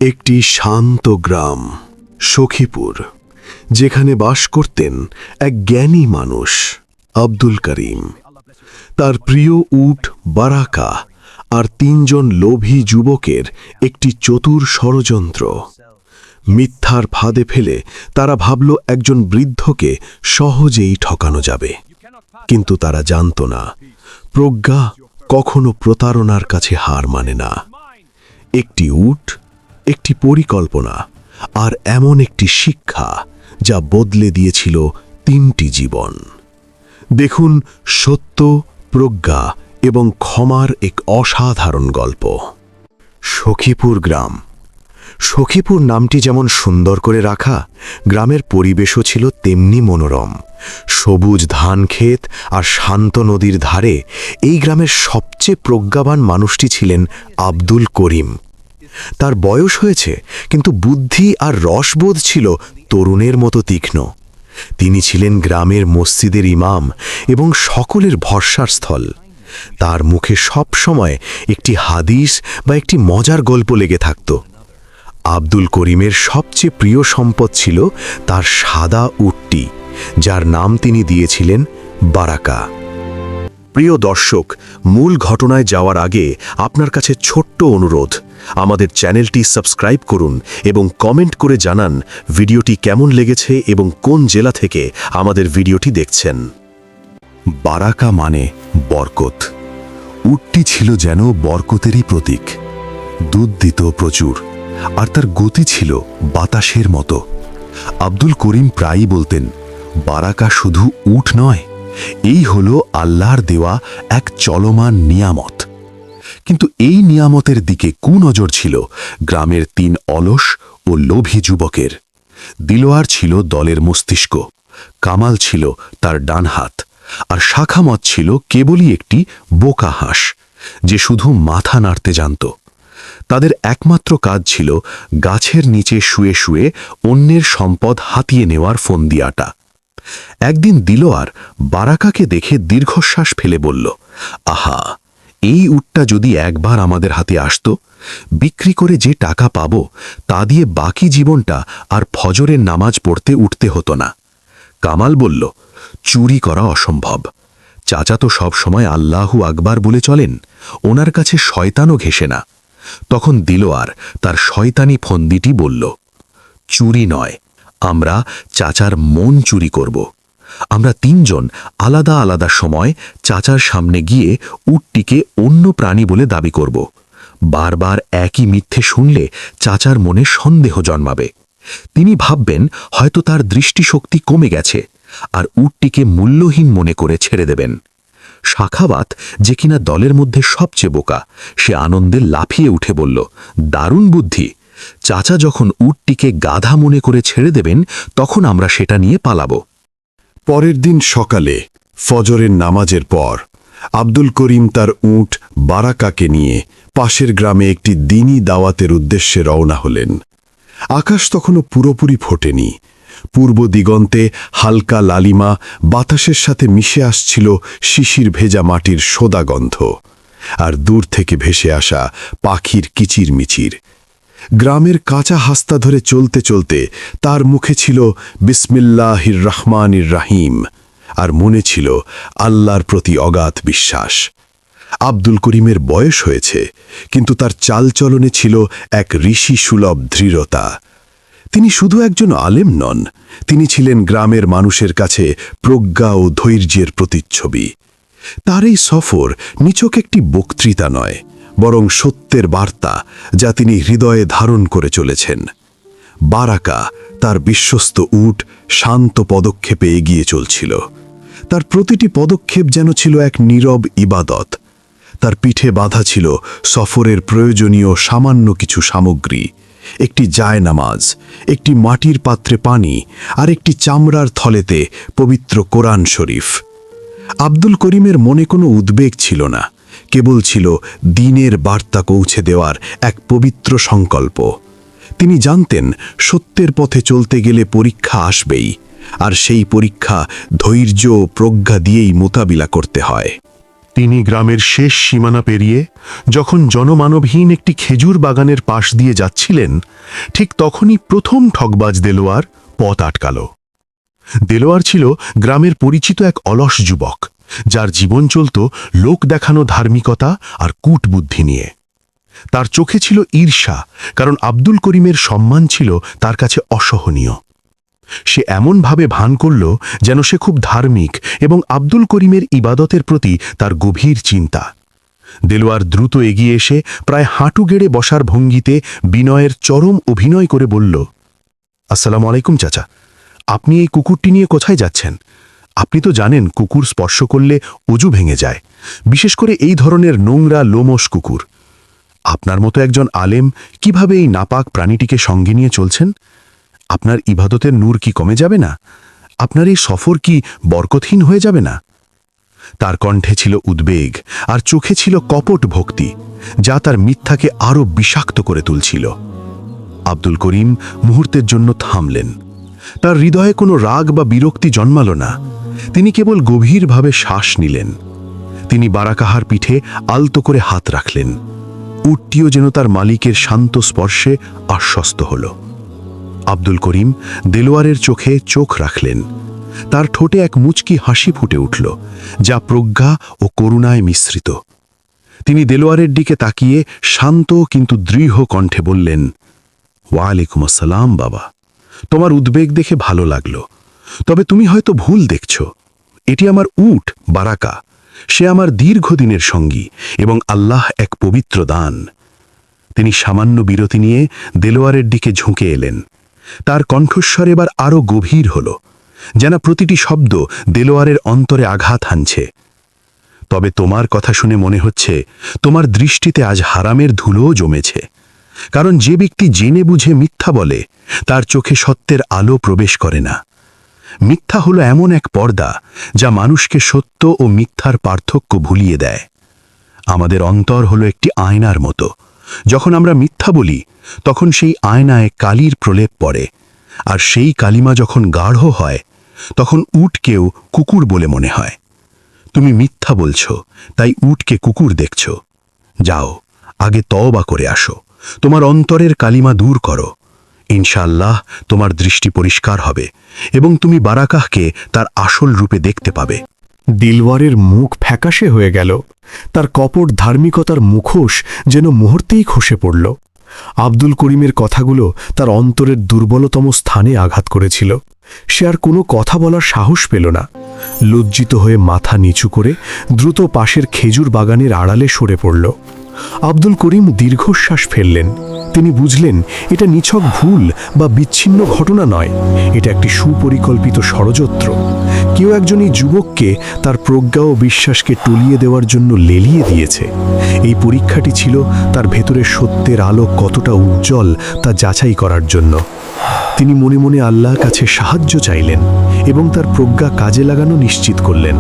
একটি শান্ত গ্রাম সখীপুর, যেখানে বাস করতেন এক জ্ঞানী মানুষ আব্দুল করিম। তার প্রিয় উট বারাকা আর ৩ জন লোভী যুবকের একটি চতুর ষড়যন্ত্র। মিথ্যার ফাঁদে ফেলে তারা ভাবল একজন বৃদ্ধকে সহজেই ঠকানো যাবে, কিন্তু তারা জানত না প্রজ্ঞা কখনো প্রতারণার কাছে হার মানে না। একটি উট, একটি পরিকল্পনা আর এমন একটি শিক্ষা যা বদলে দিয়েছিল ৩টি জীবন। দেখুন সত্য, প্রজ্ঞা এবং ক্ষমার এক অসাধারণ গল্প। সখীপুর গ্রাম। সখীপুর নামটি যেমন সুন্দর করে রাখা, গ্রামের পরিবেশও ছিল তেমনি মনোরম। সবুজ ধানক্ষেত আর শান্ত নদীর ধারে এই গ্রামের সবচেয়ে প্রজ্ঞাবান মানুষটি ছিলেন আব্দুল করিম। তার বয়স হয়েছে, কিন্তু বুদ্ধি আর রসবোধ ছিল তরুণের মতো তীক্ষ্ণ। তিনি ছিলেন গ্রামের মসজিদের ইমাম এবং সকলের ভরসার স্থল। তার মুখে সব সময় একটি হাদিস বা একটি মজার গল্প লেগে থাকত। আব্দুল করিমের সবচেয়ে প্রিয় সম্পদ ছিল তার সাদা উটটি, যার নাম তিনি দিয়েছিলেন বারাকা। প্রিয় দর্শক, মূল ঘটনায় যাওয়ার আগে আপনার কাছে ছোট্ট অনুরোধ, আমাদের চ্যানেলটি সাবস্ক্রাইব করুন এবং কমেন্ট করে জানান ভিডিওটি কেমন লেগেছে এবং কোন জেলা থেকে আমাদের ভিডিওটি দেখছেন। বারাকা মানে বরকত। উটটি ছিল যেন বরকতেরই প্রতীক। দুধ দিত প্রচুর, আর তার গতি ছিল বাতাসের মতো। আব্দুল করিম প্রায়ই বলতেন, বারাকা শুধু উট নয়, এই হলো আল্লাহর দেওয়া এক চলমান নিয়ামত। কিন্তু এই নিয়ামতের দিকে কুনজর ছিল গ্রামের ৩ অলস ও লোভী যুবকের। দিলোয়ার ছিল দলের মস্তিষ্ক, কামাল ছিল তার ডান হাত, আর শাখামত ছিল কেবলই একটি বোকা হাঁস, যে শুধু মাথা নাড়তে জানত। তাদের একমাত্র কাজ ছিল গাছের নিচে শুয়ে শুয়ে অন্যের সম্পদ হাতিয়ে নেওয়ার ফন্দিয়াটা। একদিন দিলোয়ার বারাকাকে দেখে দীর্ঘশ্বাস ফেলে বলল, আহা, এই উটটা যদি একবার আমাদের হাতে আসত, বিক্রি করে যে টাকা পাব তা দিয়ে বাকি জীবনটা আর ফজরের নামাজ পড়তে উঠতে হতো না। কামাল বলল, চুরি করা অসম্ভব। চাচা তো সব সময় আল্লাহু আকবার বলে চলেন, ওনার কাছে শয়তানও ঘেঁষে না। তখন দিলোয়ার তার শয়তানি ফন্দিটি বলল, চুরি নয়, আমরা চাচার মন চুরি করব। আমরা ৩ জন আলাদা আলাদা সময় চাচার সামনে গিয়ে উটটিকে অন্য প্রাণী বলে দাবি করব। বারবার একই মিথ্যে শুনলে চাচার মনে সন্দেহ জন্মাবে। তিনি ভাববেন হয়তো তার দৃষ্টিশক্তি কমে গেছে, আর উটটিকে মূল্যহীন মনে করে ছেড়ে দেবেন। শাখাবাত, যে কিনা দলের মধ্যে সবচেয়ে বোকা, সে আনন্দে লাফিয়ে উঠে বলল, দারুণ বুদ্ধি। চাচা যখন উটটিকে গাধা মনে করে ছেড়ে দেবেন, তখন আমরা সেটা নিয়ে পালাবো। পরের দিন সকালে ফজরের নামাজের পর আব্দুল করিম তার উট বারাকাকে নিয়ে পাশের গ্রামে একটি দ্বীনি দাওয়াতের উদ্দেশ্যে রওনা হলেন। আকাশ তখনও পুরোপুরি ফোটেনি। পূর্ব দিগন্তে হালকা লালিমা বাতাসের সাথে মিশে আসছিল শিশির ভেজা মাটির সোদা গন্ধ, আর দূর থেকে ভেসে আসা পাখির কিচিরমিচির। গ্রামের কাঁচা হাস্তা ধরে চলতে চলতে তার মুখে ছিল বিসমিল্লাহির রহমানির রাহিম, আর মনে ছিল আল্লাহর প্রতি অগাধ বিশ্বাস। আব্দুল করিমের বয়স হয়েছে, কিন্তু তার চালচলনে ছিল এক ঋষি সুলভ দৃঢ়তা। তিনি শুধু একজন আলেম নন, তিনি ছিলেন গ্রামের মানুষের কাছে প্রজ্ঞা ও ধৈর্যের প্রতিচ্ছবি। তার এই সফর নিছক একটি বক্তৃতা নয়, বরং সত্যের বার্তা যা তিনি হৃদয়ে ধারণ করে চলেছেন। বারাকা, তার বিশ্বস্ত উট, শান্ত পদক্ষেপে এগিয়ে চলছিল। তার প্রতিটি পদক্ষেপ যেন ছিল এক নীরব ইবাদত। তার পিঠে বাঁধা ছিল সফরের প্রয়োজনীয় সামান্য কিছু সামগ্রী, একটি জায়নামাজ, একটি মাটির পাত্রে পানি, আর একটি চামড়ার থলেতে পবিত্র কোরআন শরীফ। আব্দুল করিমের মনে কোনো উদ্বেগ ছিল না, কেবল ছিল দ্বীনের বার্তা পৌঁছে দেওয়ার এক পবিত্র সংকল্প। তিনি জানতেন সত্যের পথে চলতে গেলে পরীক্ষা আসবেই, আর সেই পরীক্ষা ধৈর্য ও প্রজ্ঞা দিয়েই মোকাবিলা করতে হয়। তিনি গ্রামের শেষ সীমানা পেরিয়ে যখন জনমানবহীন একটি খেজুর বাগানের পাশ দিয়ে যাচ্ছিলেন, ঠিক তখনই প্রথম ঠগবাজ দেলোয়ার পথ আটকাল। দেলোয়ার ছিল গ্রামের পরিচিত এক অলস যুবক, যার জীবন চলত লোক দেখানো ধার্মিকতা আর কূটবুদ্ধি নিয়ে। তার চোখে ছিল ঈর্ষা, কারণ আব্দুল করিমের সম্মান ছিল তার কাছে অসহনীয়। সে এমনভাবে ভান করল যেন সে খুব ধার্মিক এবং আব্দুল করিমের ইবাদতের প্রতি তার গভীর চিন্তা। দেলোয়ার দ্রুত এগিয়ে এসে প্রায় হাঁটু গেড়ে বসার ভঙ্গিতে বিনয়ের চরম অভিনয় করে বলল, আসসালামু আলাইকুম চাচা, আপনি এই কুকুরটি নিয়ে কোথায় যাচ্ছেন? আপনি তো জানেন কুকুর স্পর্শ করলে অজু ভেঙে যায়, বিশেষ করে এই ধরনের নোংরা লোমশ কুকুর। আপনার মতো একজন আলেম কিভাবে এই নাপাক প্রাণীটিকে সঙ্গে নিয়ে চলছেন? আপনার ইবাদতের নূর কি কমে যাবে না? আপনার এই সফর কি বরকতহীন হয়ে যাবে না? তার কণ্ঠে ছিল উদ্বেগ আর চোখে ছিল কপট ভক্তি, যা তার মিথ্যাকে আরও বিষাক্ত করে তুলছিল। আব্দুল করিম মুহূর্তের জন্য থামলেন। তার হৃদয়ে কোনো রাগ বা বিরক্তি জন্মাল না। তিনি কেবল গভীরভাবে শ্বাস নিলেন। তিনি বারাকাহার পিঠে আলতো করে হাত রাখলেন। উটটিও যেন তার মালিকের শান্ত স্পর্শে আশ্বস্ত হল। আব্দুল করিম দেলোয়ারের চোখে চোখ রাখলেন। তার ঠোঁটে এক মুচকি হাসি ফুটে উঠল, যা প্রজ্ঞা ও করুণায় মিশ্রিত। তিনি দেলোয়ারের দিকে তাকিয়ে শান্ত কিন্তু দৃঢ় কণ্ঠে বললেন, ওয়ালাইকুম আসসালাম বাবা, তোমার উদ্বেগ দেখে ভালো লাগলো। তবে তুমি হয়তো ভুল দেখছ। এটি আমার উট বারাকা। সে আমার দীর্ঘদিনের সঙ্গী এবং আল্লাহ এক পবিত্র দান। তিনি সামান্য বিরতি নিয়ে দেলোয়ারের দিকে ঝুঁকে এলেন। তার কণ্ঠস্বর এবার আরও গভীর হল, যেন প্রতিটি শব্দ দেলোয়ারের অন্তরে আঘাত হানছে। তবে তোমার কথা শুনে মনে হচ্ছে তোমার দৃষ্টিতে আজ হারামের ধুলোও জমেছে, কারণ যে ব্যক্তি জেনে বুঝে মিথ্যা বলে তার চোখে সত্যের আলো প্রবেশ করে না। মিথ্যা হলো এমন এক পর্দা যা মানুষকে সত্য ও মিথ্যার পার্থক্য ভুলিয়ে দেয়। আমাদের অন্তর হলো একটি আয়নার মতো। যখন আমরা মিথ্যা বলি তখন সেই আয়নায় কালির প্রলেপ পড়ে, আর সেই কালিমা যখন গাঢ় হয় তখন উটকেও কুকুর বলে মনে হয়। তুমি মিথ্যা বলছ, তাই উটকে কুকুর দেখছ। যাও, আগে তওবা করে আসো, তোমার অন্তরের কালিমা দূর করো। ইনশাআল্লাহ তোমার দৃষ্টি পরিষ্কার হবে এবং তুমি বারাকাহকে তার আসল রূপে দেখতে পাবে। দিলওয়ারের মুখ ফ্যাকাশে হয়ে গেল। তার কপট ধার্মিকতার মুখোশ যেন মুহূর্তেই খসে পড়ল। আব্দুল করিমের কথাগুলো তার অন্তরের দুর্বলতম স্থানে আঘাত করেছিল। সে আর কোনো কথা বলার সাহস পেল না। লজ্জিত হয়ে মাথা নিচু করে দ্রুত পাশের খেজুর বাগানের আড়ালে সরে পড়ল। আব্দুল করিম দীর্ঘশ্বাস ফেললেন। তিনি বুঝলেন এটা নিছক ভুল বা বিচ্ছিন্ন ঘটনা নয়, এটা একটি সুপরিকল্পিত ষড়যন্ত্র। কেউ একজন এই যুবককে তার প্রজ্ঞা ও বিশ্বাসকে টলিয়ে দেওয়ার জন্য লেলিয়ে দিয়েছে। এই পরীক্ষাটি ছিল তার ভেতরে সত্যের আলো কতটা উজ্জ্বল তা যাচাই করার জন্য। তিনি মনে মনে আল্লাহর কাছে সাহায্য চাইলেন এবং তার প্রজ্ঞা কাজে লাগানো নিশ্চিত করলেন।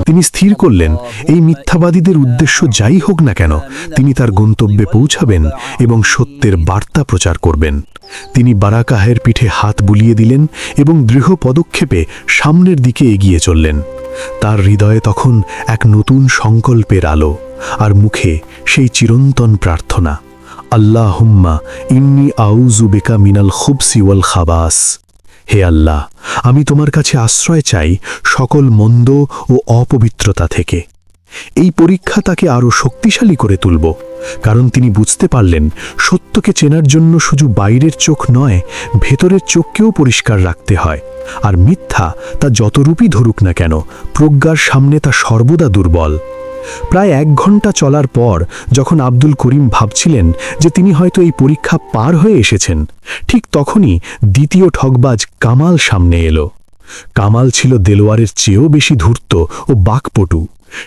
তিনি স্থির করলেন এই মিথ্যাবাদীদের উদ্দেশ্য যাই হোক না কেন, তিনি তার গন্তব্যে পৌঁছাবেন এবং সত্যের বার্তা প্রচার করবেন। তিনি বারাকাহের পিঠে হাত বুলিয়ে দিলেন এবং দৃঢ় পদক্ষেপে সামনের দিকে এগিয়ে চললেন। তার হৃদয়ে তখন এক নতুন সংকল্পের আলো, আর মুখে সেই চিরন্তন প্রার্থনা, আল্লাহুম্মা ইন্নী আউযু বিকা মিনাল খুবসি ওয়াল খাবাস। হে আল্লাহ, আমি তোমার কাছে আশ্রয় চাই সকল মন্দ ও অপবিত্রতা থেকে। এই পরীক্ষা তাকে আরও শক্তিশালী করে তুলব, কারণ তিনি বুঝতে পারলেন সত্যকে চেনার জন্য শুধু বাইরের চোখ নয়, ভেতরের চোখকেও পরিষ্কার রাখতে হয়। আর মিথ্যা তা যতরূপই ধরুক না কেন, প্রজ্ঞার সামনে তা সর্বদা দুর্বল। প্রায় 1 ঘন্টা চলার পর যখন আব্দুল করিম ভাবছিলেন যে তিনি হয়তো এই পরীক্ষা পার হয়ে এসেছেন, ঠিক তখনই দ্বিতীয় ঠগবাজ কামাল সামনে এলো। কামাল ছিল দেলোয়ারের চেয়েও বেশি ধূর্ত ও বাকপটু।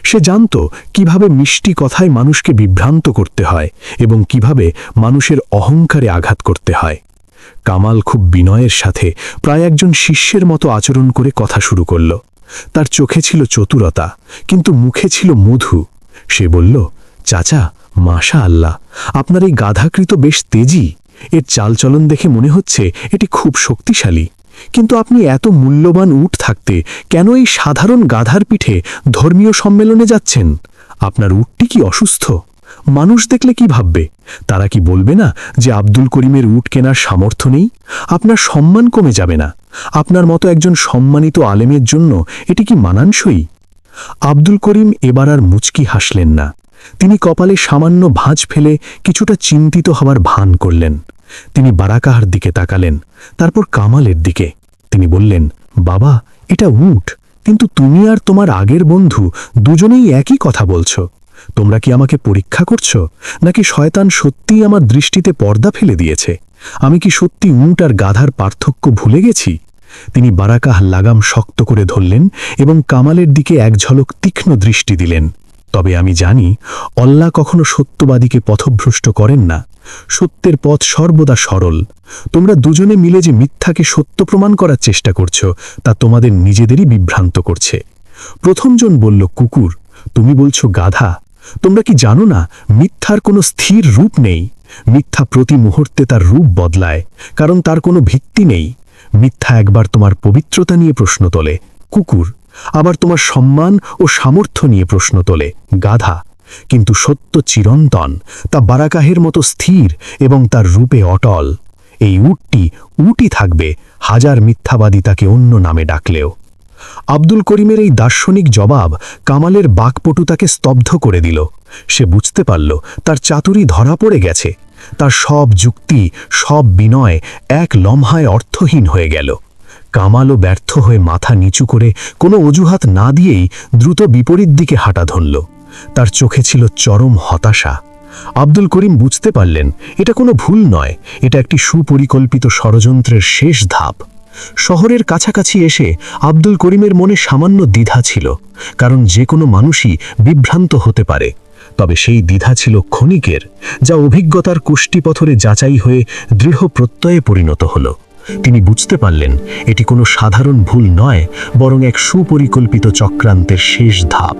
সে জানত কিভাবে মিষ্টি কথায় মানুষকে বিভ্রান্ত করতে হয় এবং কিভাবে মানুষের অহংকারে আঘাত করতে হয়। কামাল খুব বিনয়ের সাথে প্রায় একজন শিষ্যের মতো আচরণ করে কথা শুরু করল। তার চোখে ছিল চতুরতা, কিন্তু মুখে ছিল মধু। সে বলল, চাচা, মাশা আল্লাহ, আপনার এই গাধাকৃত বেশ তেজি। এর চালচলন দেখে মনে হচ্ছে এটি খুব শক্তিশালী। কিন্তু আপনি এত মূল্যবান উট থাকতে কেন এই সাধারণ গাধার পিঠে ধর্মীয় সম্মেলনে যাচ্ছেন? আপনার উটটি কি অসুস্থ? মানুষ দেখলে কি ভাববে? তারা কি বলবে না যে আব্দুল করিমের উট কেনার সামর্থ্য নেই? আপনার সম্মান কমে যাবে না? আপনার মতো একজন সম্মানিত আলেমের জন্য এটি কি মানানসই? আব্দুল করিম এবার আর মুচকি হাসলেন না। তিনি কপালে সামান্য ভাঁজ ফেলে কিছুটা চিন্তিত হওয়ার ভান করলেন। তিনি বারাকাহার দিকে তাকালেন, তারপর কামালের দিকে। তিনি বললেন, বাবা, এটা উট, কিন্তু তুমি আর তোমার আগের বন্ধু দুজনেই একই কথা বলছো। তোমরা কি আমাকে পরীক্ষা করছো, নাকি শয়তান সত্যিই আমার দৃষ্টিতে পর্দা ফেলে দিয়েছে? আমি কি সত্যি উট আর গাধার পার্থক্য ভুলে গেছি? তিনি বারাকাহ লাগাম শক্ত করে ধরলেন এবং কামালের দিকে এক ঝলক তীক্ষ্ণ দৃষ্টি দিলেন। তবে আমি জানি, আল্লাহ কখনো সত্যবাদীকে পথভ্রষ্ট করেন না। সত্যের পথ সর্বদা সরল। তোমরা দুজনে মিলে যে মিথ্যাকে সত্য প্রমাণ করার চেষ্টা করছো, তা তোমাদের নিজেদেরই বিভ্রান্ত করছে। প্রথমজন বলল, কুকুর। তুমি বলছো গাধা। তোমরা কি জানো না, মিথ্যার কোনো স্থির রূপ নেই। মিথ্যা প্রতি মুহূর্তে তার রূপ বদলায়, কারণ তার কোনো ভিত্তি নেই। মিথ্যা একবার তোমার পবিত্রতা নিয়ে প্রশ্ন তোলে, কুকুর, আবার তোমার সম্মান ও সামর্থ্য নিয়ে প্রশ্ন তোলে, গাধা। কিন্তু সত্য চিরন্তন, তা বারাকাহের মতো স্থির এবং তার রূপে অটল। এই উটটি উটই থাকবে, হাজার মিথ্যাবাদী তাকে অন্য নামে ডাকলেও। আব্দুল করিমের এই দার্শনিক জবাব কামালের বাকপটুতাকে স্তব্ধ করে দিল। সে বুঝতে পারল তার চাতুরি ধরা পড়ে গেছে। তার সব যুক্তি, সব বিনয় এক লম্হায় অর্থহীন হয়ে গেল। কামালও ব্যর্থ হয়ে মাথা নিচু করে কোনো অজুহাত না দিয়েই দ্রুত বিপরীত দিকে হাঁটা ধরল। তার চোখে ছিল চরম হতাশা। আব্দুল করিম বুঝতে পারলেন, এটা কোনো ভুল নয়, এটা একটি সুপরিকল্পিত ষড়যন্ত্রের শেষ ধাপ। শহরের কাছাকাছি এসে আব্দুল করিমের মনে সামান্য দ্বিধা ছিল, কারণ যে কোনো মানুষই বিভ্রান্ত হতে পারে। তবে সেই দ্বিধা ছিল ক্ষণিকের, যা অভিজ্ঞতার কুষ্টিপথরে যাচাই হয়ে দৃঢ় প্রত্যয়ে পরিণত হল। তিনি বুঝতে পারলেন, এটি কোনো সাধারণ ভুল নয়, বরং এক সুপরিকল্পিত চক্রান্তের শেষ ধাপ।